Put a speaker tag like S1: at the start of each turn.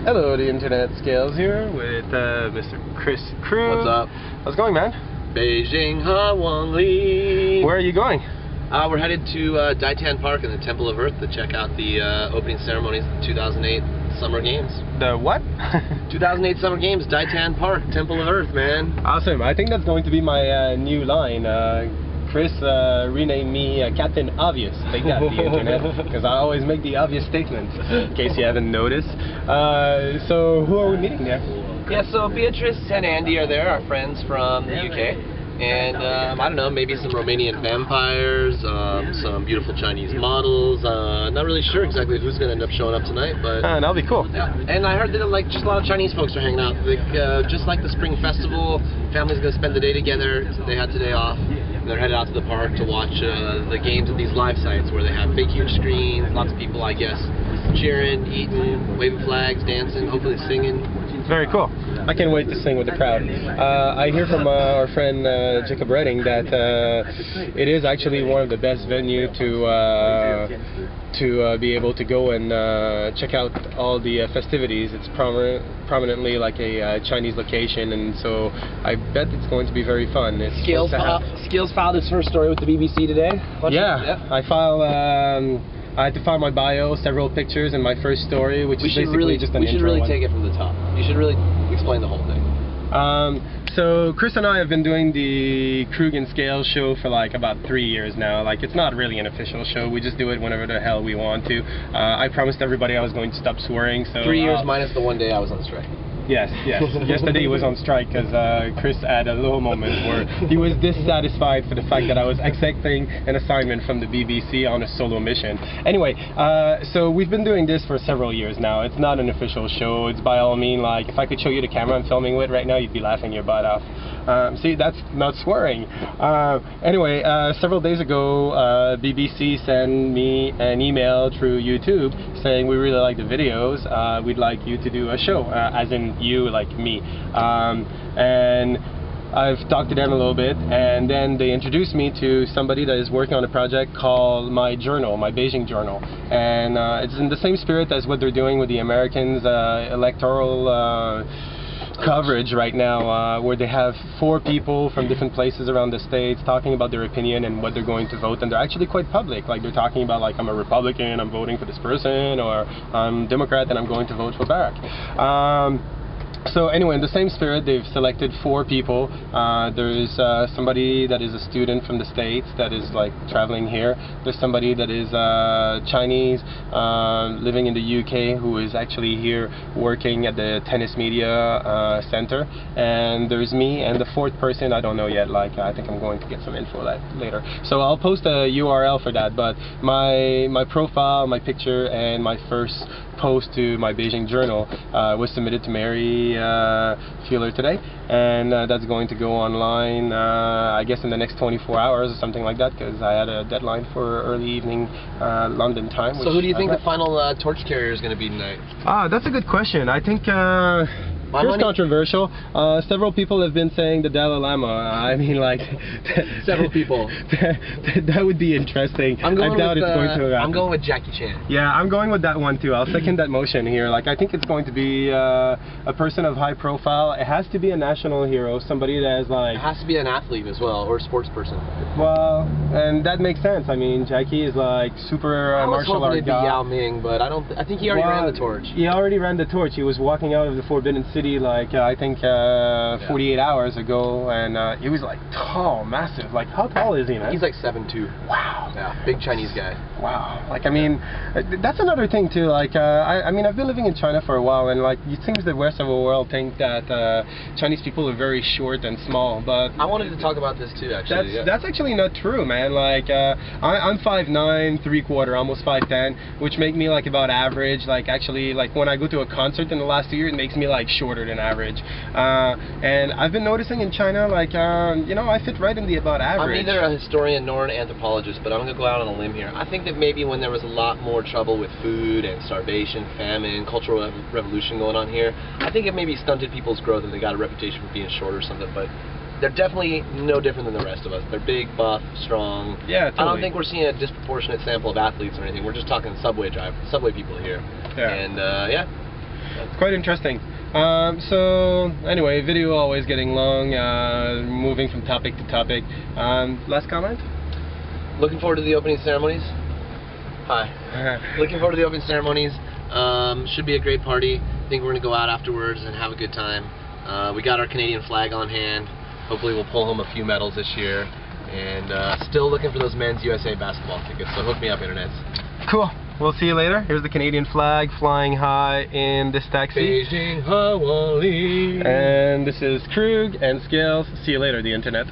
S1: Hello, the internet scales here with Mr. Kris Krug.
S2: What's up?
S1: How's it going, man?
S2: Beijing, Ha Wang Li.
S1: Where are you going?
S2: We're headed to Ditan Park in the Temple of Earth to check out the opening ceremonies of the 2008 Summer Games.
S1: The what?
S2: 2008 Summer Games, Ditan Park, Temple of Earth, man.
S1: Awesome. I think that's going to be my new line. Chris renamed me Captain Obvious. Take that, the internet, because I always make the obvious statements, in case you haven't noticed. So who are we meeting there?
S2: Yeah, so Beatrice and Andy are there, our friends from the UK. And I don't know, maybe some Romanian vampires, some beautiful Chinese models. Not really sure exactly who's going to end up showing up tonight, but
S1: That'll be cool.
S2: Yeah. And I heard that like just a lot of Chinese folks are hanging out. Like, just like the spring festival, families going to spend the day together. They had today off. And they're headed out to the park to watch the games at these live sites where they have big, huge screens. Lots of people, I guess, cheering, eating, waving flags, dancing, hopefully singing.
S1: Very cool. I can't wait to sing with the crowd. I hear from our friend Jacob Redding that it is actually one of the best venues to be able to go and check out all the festivities. It's prominently like a Chinese location, and so I bet it's going to be very fun.
S2: Skills filed his first story with the BBC today.
S1: Yeah, I had to file my bio, several pictures, and my first story, which is basically just an intro.
S2: We should really take it from the top. You should really explain the whole thing.
S1: So Chris and I have been doing the Krug and Scale show for like about 3 years now. Like, it's not really an official show. We just do it whenever the hell we want to. I promised everybody I was going to stop swearing. So
S2: 3 years minus the one day I was on strike.
S1: Yes. Yesterday he was on strike because Chris had a little moment where he was dissatisfied for the fact that I was accepting an assignment from the BBC on a solo mission. Anyway, so we've been doing this for several years now. It's not an official show. It's by all means, like, if I could show you the camera I'm filming with right now, you'd be laughing your butt off. See, that's not swearing. Anyway, several days ago, BBC sent me an email through YouTube saying we really like the videos. We'd like you to do a show, as in you, like me. And I've talked to them a little bit, and then they introduced me to somebody that is working on a project called my journal, my Beijing journal. And it's in the same spirit as what they're doing with the Americans' electoral coverage right now, where they have 4 people from different places around the states talking about their opinion and what they're going to vote, and they're actually quite public. Like, they're talking about, like, I'm a Republican, I'm voting for this person, or I'm Democrat and I'm going to vote for Barack. So anyway, in the same spirit, they've selected 4 people. There's somebody that is a student from the States that is like traveling here. There's somebody that is Chinese living in the UK who is actually here working at the Tennis Media Center. And there's me, and the 4th person, I don't know yet. Like, I think I'm going to get some info later. So I'll post a URL for that. But my profile, my picture, and my first post to my Beijing journal was submitted to Mary Fuller today, and that's going to go online I guess in the next 24 hours or something like that, because I had a deadline for early evening London time.
S2: So who do you think the final torch carrier is going to be tonight?
S1: That's a good question. I think it's controversial. Several people have been saying the Dalai Lama. I mean, like,
S2: several people.
S1: that would be interesting. I doubt it's going to happen.
S2: I'm going with Jackie Chan.
S1: Yeah, I'm going with that one too. I'll second that motion here. Like, I think it's going to be a person of high profile. It has to be a national hero, somebody that is like.
S2: It has to be an athlete as well, or a sports person.
S1: Well, and that makes sense. I mean, Jackie is like super martial art guy.
S2: Yao Ming, but I think he already ran the torch.
S1: He already ran the torch. He was walking out of the Forbidden City like I think 48 hours ago, and he was like tall, massive. Like, how tall is he, man?
S2: He's like 7'2". Wow. Yeah, big Chinese guy.
S1: Wow. Like, I mean, that's another thing too. Like, I mean, I've been living in China for a while, and like, it seems the rest of the world think that Chinese people are very short and small, but
S2: I wanted to talk about this too, actually.
S1: That's actually not true, man. Like, I'm 5'9", 3/4, almost 5'10", which make me like about average. Like, actually, like when I go to a concert in the last year, it makes me like shorter than average. And I've been noticing in China, like, you know, I fit right in the about average.
S2: I'm neither a historian nor an anthropologist, but I'm going to go out on a limb here. I think that maybe when there was a lot more trouble with food and starvation, famine, cultural revolution going on here, I think it maybe stunted people's growth and they got a reputation for being short or something, but they're definitely no different than the rest of us. They're big, buff, strong. Yeah, totally. I don't think we're seeing a disproportionate sample of athletes or anything. We're just talking subway people here. Yeah. And, yeah.
S1: It's quite interesting. So anyway, video always getting long, moving from topic to topic. Last comment?
S2: Looking forward to the opening ceremonies. Hi. Looking forward to the opening ceremonies. Should be a great party. I think we're going to go out afterwards and have a good time. We got our Canadian flag on hand. Hopefully we'll pull home a few medals this year. And still looking for those men's USA basketball tickets, so hook me up, internets.
S1: Cool. We'll see you later. Here's the Canadian flag flying high in this taxi.
S2: Beijing, Hawaii.
S1: And this is Krug and Scales. See you later, the internet.